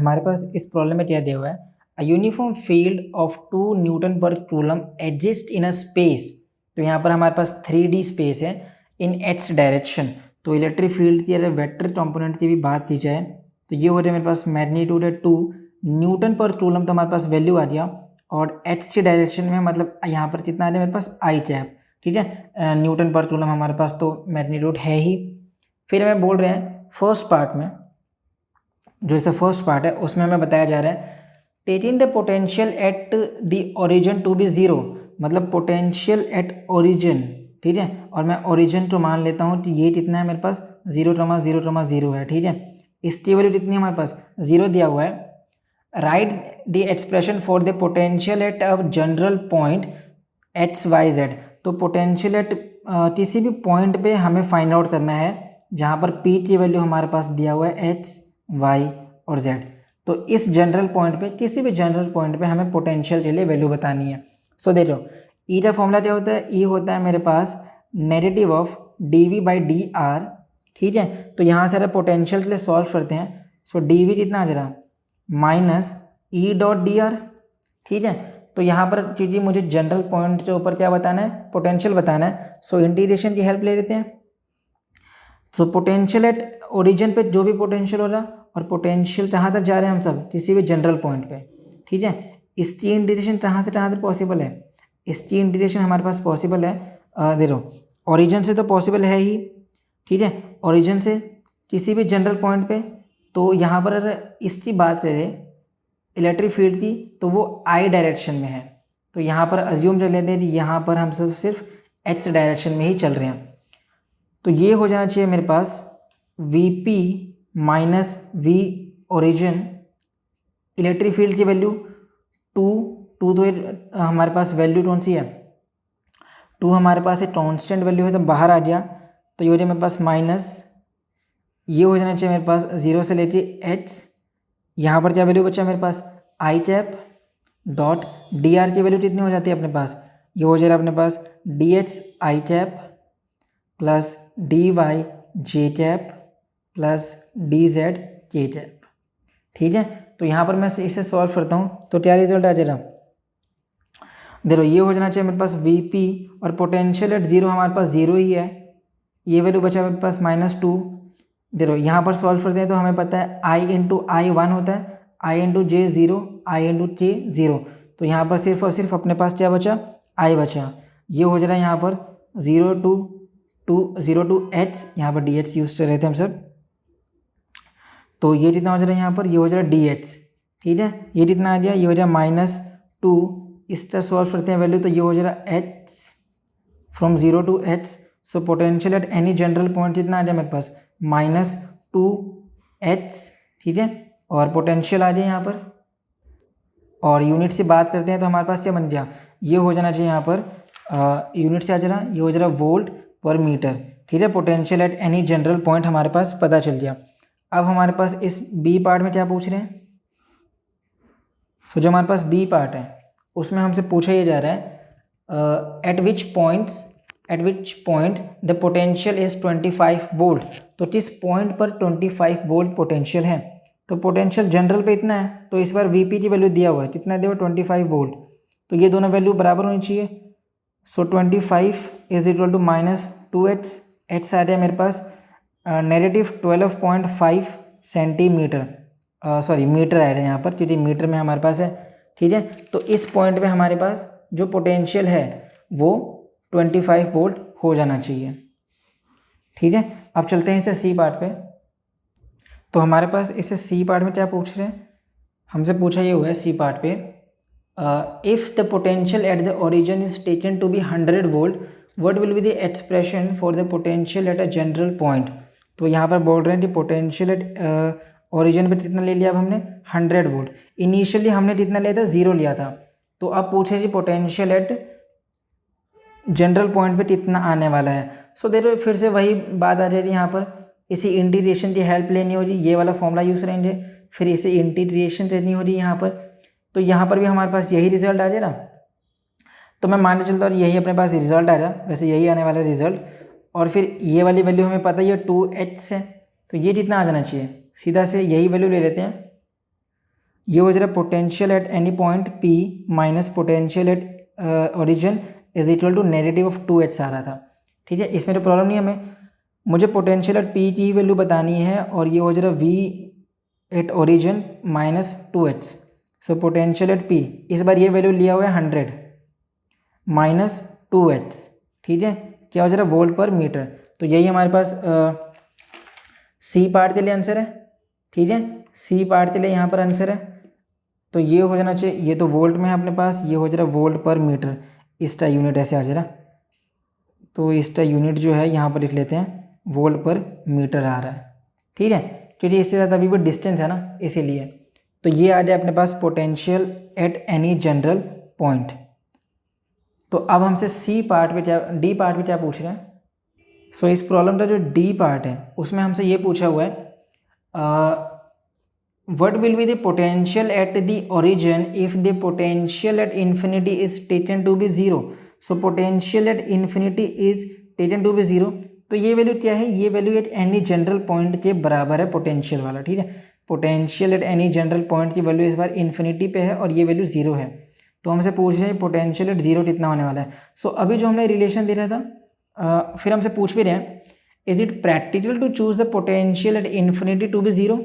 हमारे पास इस प्रॉब्लम में क्या दिया हुआ है, a uniform field of 2 newton per coulomb exist in a space. तो यहाँ पर हमारे पास 3D स्पेस है इन एक्स डायरेक्शन। तो इलेक्ट्रिक फील्ड की अगर वेक्टर कंपोनेंट की भी बात की जाए तो ये हो रहा है मेरे पास मैग्नीट्यूड है 2 न्यूटन पर कूलम, तो हमारे पास वैल्यू आ गया। और एक्स की डायरेक्शन में मतलब यहाँ पर कितना आ रहा है मेरे पास आई कैप, ठीक है, न्यूटन पर कूलम हमारे पास तो मैग्नीट्यूड है ही। फिर हमें बोल रहे हैं फर्स्ट पार्ट में, जो इसे फर्स्ट पार्ट है उसमें हमें बताया जा रहा है taking the potential at the origin to be zero, मतलब पोटेंशियल एट ओरिजिन, ठीक है, और मैं ओरिजिन तो मान लेता हूँ कि ये कितना है मेरे पास 0,0,0 है, ठीक है। इसकी वैल्यू कितनी है हमारे पास 0 दिया हुआ है। Write the expression for the potential at a general point x y z. तो पोटेंशियल एट किसी भी पॉइंट पे हमें फाइंड आउट करना है जहाँ पर पी की वैल्यू हमारे पास दिया हुआ है एक्स वाई और जेड। तो इस जनरल पॉइंट पे, किसी भी जनरल पॉइंट पे हमें पोटेंशियल के लिए वैल्यू बतानी है। सो देखो ई का फॉर्मूला क्या होता है, ई होता है मेरे पास negative of D V by D R, ठीक है। तो यहाँ से अगर पोटेंशियल के लिए सॉल्व करते हैं, सो डी वी कितना आ जा रहा minus E dot D R, ठीक है। तो यहाँ पर क्योंकि मुझे जनरल पॉइंट के ऊपर क्या बताना है, पोटेंशियल बताना है, सो इंटीग्रेशन की हेल्प ले लेते हैं। सो पोटेंशियल एट ओरिजिन पे जो भी पोटेंशियल हो रहा और पोटेंशियल कहाँ तक जा रहे हैं हम सब, किसी भी जनरल पॉइंट पे, ठीक है। इसकी इंटीग्रेशन कहाँ से कहाँ तक पॉसिबल है, इसकी इंटीग्रेशन हमारे पास पॉसिबल है, देखो ओरिजिन से तो पॉसिबल है ही, ठीक है, ओरिजिन से किसी भी जनरल पॉइंट पे। तो यहाँ पर अगर इसकी बात करें इलेक्ट्रिक फील्ड की तो वो आई डायरेक्शन में है। तो यहाँ पर अज्यूम कर लेते हैं कि यहाँ पर हम सब सिर्फ एक्स डायरेक्शन में ही चल रहे हैं। तो ये हो जाना चाहिए मेरे पास V P minus V origin, electric field की वैल्यू टू तो हमारे पास वैल्यू कौन सी है 2, हमारे पास एक कांस्टेंट वैल्यू है तो बाहर आ गया। तो ये हो जाए मेरे पास माइनस, ये हो जाना चाहिए मेरे पास 0 से लेके एक्स, यहाँ पर क्या वैल्यू बचा मेरे पास आई कैप डॉट डी आर की वैल्यू कितनी हो जाती है अपने पास, ये हो जाएगा अपने पास डी एक्स आई कैप प्लस डी वाई जे कैप प्लस डी जेड के कैप, ठीक है। तो यहाँ पर मैं इसे सॉल्व करता हूँ तो क्या रिजल्ट आ जाएगा, देखो ये हो जाना चाहिए मेरे पास वी पी और पोटेंशियल एट 0 हमारे पास 0 ही है, ये वैल्यू बचा मेरे पास -2। देखो यहाँ पर सॉल्व करते हैं तो हमें पता है आई इंटू आई 1 होता है, आई इंटू जे 0, आई इंटू के 0। तो यहाँ पर सिर्फ और सिर्फ अपने पास क्या बचा, आई बचा। ये हो जा रहा है यहाँ पर 0 टू एच, यहाँ पर डी एच यूज कर रहे थे हम सब। तो ये कितना हो जा रहा है यहाँ पर, ये हो जा रहा है डी एच, ठीक है। ये कितना आ गया, ये हो जाए -2, इस तरह सॉल्व करते हैं वैल्यू तो ये हो जा रहा h from 0 to h. So potential at any general point कितना आ जाए मेरे पास -2h, ठीक है। और पोटेंशियल आ जाए यहाँ पर, और यूनिट से बात करते हैं तो हमारे पास क्या बन गया, ये हो जाना चाहिए यहाँ पर यूनिट से आ जा रहा, ये हो जा रहा वोल्ट पर मीटर, ठीक है। Potential at any general point हमारे पास पता चल गया। अब हमारे पास इस बी पार्ट में क्या पूछ रहे हैं, सो जो हमारे पास बी पार्ट है उसमें हमसे पूछा ये जा रहा है eight which point the potential is 25 volt. तो किस पॉइंट पर 25 वोल्ट पोटेंशियल है, तो पोटेंशियल जनरल पे इतना है, तो इस बार वीपी की वैल्यू दिया हुआ है, कितना दिया हुआ 25 वोल्ट, तो ये दोनों वैल्यू बराबर होनी चाहिए। So 25 is equal to -2h, H आ गया मेरे पास -12.5 सेंटीमीटर, सॉरी मीटर आ रहा है यहाँ पर क्योंकि मीटर में हमारे पास है, ठीक है। तो इस पॉइंट पे हमारे पास जो पोटेंशियल है वो 25 वोल्ट हो जाना चाहिए, ठीक है। अब चलते हैं इसे सी पार्ट पे। तो हमारे पास इसे सी पार्ट में क्या पूछ रहे हैं, हमसे पूछा ये हुआ है सी पार्ट पे if the potential at the origin is taken to be 100 volt what will be the expression for the potential at a general point. तो यहाँ पर बोल रहे हैं कि पोटेंशियल एट ओरिजिन पे कितना ले लिया अब हमने 100 वोल्ट, इनिशियली हमने कितना लिया था 0 लिया था। तो अब पूछे जी पोटेंशियल एट जनरल पॉइंट पे कितना आने वाला है। सो देखो फिर से वही बात आ जाएगी, यहाँ पर इसी इंटीग्रेशन की हेल्प लेनी होगी, ये वाला फॉर्मूला यूज़ करेंगे, फिर इसे इंटीग्रेशन करनी होगी यहाँ पर। तो यहाँ पर भी हमारे पास यही रिजल्ट आ जाए ना, तो मैं मान के चलता हूँ यही अपने पास रिजल्ट आ रहा, वैसे यही आने वाला रिजल्ट। और फिर ये वाली वैल्यू हमें पता ही है 2h है, तो ये कितना आ जाना चाहिए, सीधा से यही वैल्यू ले लेते हैं ये हो जा रहा potential at any point P minus potential at origin is equal to negative of 2h आ रहा था। ठीक है, इसमें तो प्रॉब्लम नहीं है हमें, मुझे पोटेंशियल एट P की वैल्यू बतानी है और ये हो जा रहा V at origin minus 2h। So potential eight P इस बार ये वैल्यू लिया हुआ है 100 माइनस 2h। ठीक है, क्या हो जा रहा है वोल्ट पर मीटर। तो यही हमारे पास सी पार्ट के लिए आंसर है। ठीक है, सी पार्ट के लिए यहाँ पर आंसर है, तो ये हो जाना चाहिए, ये तो वोल्ट में है अपने पास, ये हो जा रहा है वोल्ट पर मीटर, इसका यूनिट ऐसे आ जा रहा, तो इसका यूनिट जो है यहाँ पर लिख लेते हैं वोल्ट पर मीटर आ रहा है। ठीक है, क्योंकि इससे ज़्यादा अभी भी डिस्टेंस है ना, इसीलिए। तो ये आ जाए अपने पास potential at any general point. तो अब हमसे सी पार्ट पे क्या, डी पार्ट पे क्या पूछ रहे हैं। सो इस प्रॉब्लम का जो डी पार्ट है उसमें हमसे ये पूछा हुआ है what will be the potential at the origin if the potential at infinity is taken to be 0। so potential at infinity is taken to be 0, तो ये वैल्यू क्या है, ये value eight any general point के बराबर है potential वाला। ठीक है, potential at any general point की वैल्यू इस बार इन्फिनिटी पे है और ये वैल्यू 0 है, तो हमसे पूछ रहे हैं पोटेंशियल एट 0 कितना होने वाला है। सो अभी जो हमने रिलेशन दे रहा था फिर हमसे पूछ भी रहे हैं is it practical to choose the potential at infinity to be 0।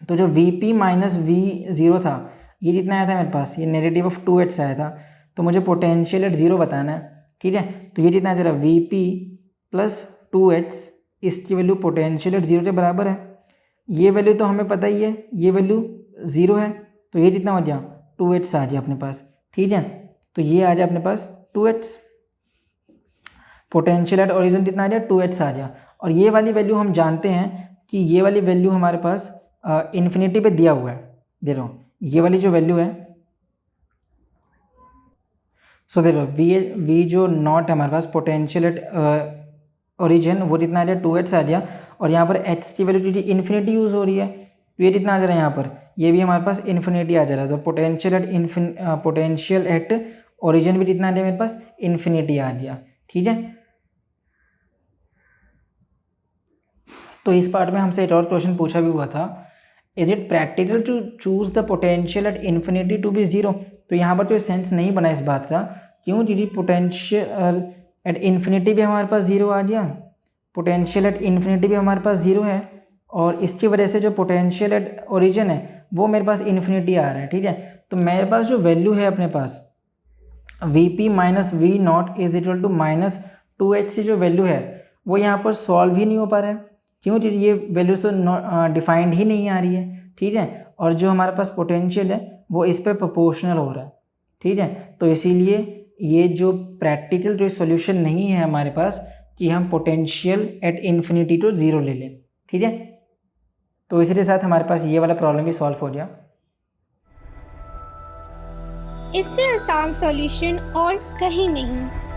तो जो Vp माइनस V0 था ये कितना आया था मेरे पास, ये नेगेटिव ऑफ 2h आया था, तो मुझे पोटेंशियल एट 0 बताना है। ठीक है, तो ये कितना चला Vp प्लस 2h, इसकी वैल्यू पोटेंशियल एट 0 के बराबर है। ये वैल्यू तो हमें पता ही है, ये वैल्यू 0 है, तो ये कितना हो गया 2h आ गया अपने पास। ठीक है, तो ये आ गया अपने पास 2h, पोटेंशियल एट ओरिजिन कितना आ गया 2h आ गया। और ये वाली वैल्यू हम जानते हैं कि ये वाली वैल्यू हमारे पास इन्फिनिटी पे दिया हुआ है, दे लो ये वाली जो वैल्यू है। सो दे लो वी जो नॉट है हमारे पास पोटेंशियल एट ओरिजिन वो कितना आ गया 2h आ गया, और यहाँ पर h की वैल्यू क्योंकि इन्फिनिटी यूज़ हो रही है तो ये कितना आ जा रहा है यहाँ पर, ये भी हमारे पास इन्फिनिटी आ जा रहा है, तो पोटेंशियल एट ओरिजिन भी कितना आ गया मेरे पास इन्फिनिटी आ गया। ठीक है, तो इस पार्ट में हमसे एक और क्वेश्चन पूछा भी हुआ था, is it practical to choose the potential at infinity to be 0। तो यहाँ पर तो सेंस नहीं बना इस बात का, क्यों, क्योंकि पोटेंशियल एट इन्फिनिटी भी हमारे पास 0 आ गया, पोटेंशियल एट इन्फिनिटी भी हमारे पास 0 है, और इसकी वजह से जो पोटेंशियल एट ओरिजिन है वो मेरे पास इन्फिनिटी आ रहा है। ठीक है, तो मेरे पास जो वैल्यू है अपने पास Vp minus V naught is equal to minus 2h से जो वैल्यू है वो यहाँ पर सॉल्व ही नहीं हो पा रहा है, क्यों, क्योंकि ये वैल्यूज तो डिफाइंड ही नहीं आ रही है। ठीक है, और जो हमारे पास पोटेंशियल है वो इस पर प्रोपोर्शनल हो रहा है। ठीक है, तो इसीलिए ये जो प्रैक्टिकल जो सॉल्यूशन नहीं है हमारे पास कि हम पोटेंशियल एट इन्फिनिटी टू 0 ले लें। ठीक है, तो इसी के साथ हमारे पास ये वाला प्रॉब्लम भी सॉल्व हो गया। इससे आसान सॉल्यूशन और कहीं नहीं।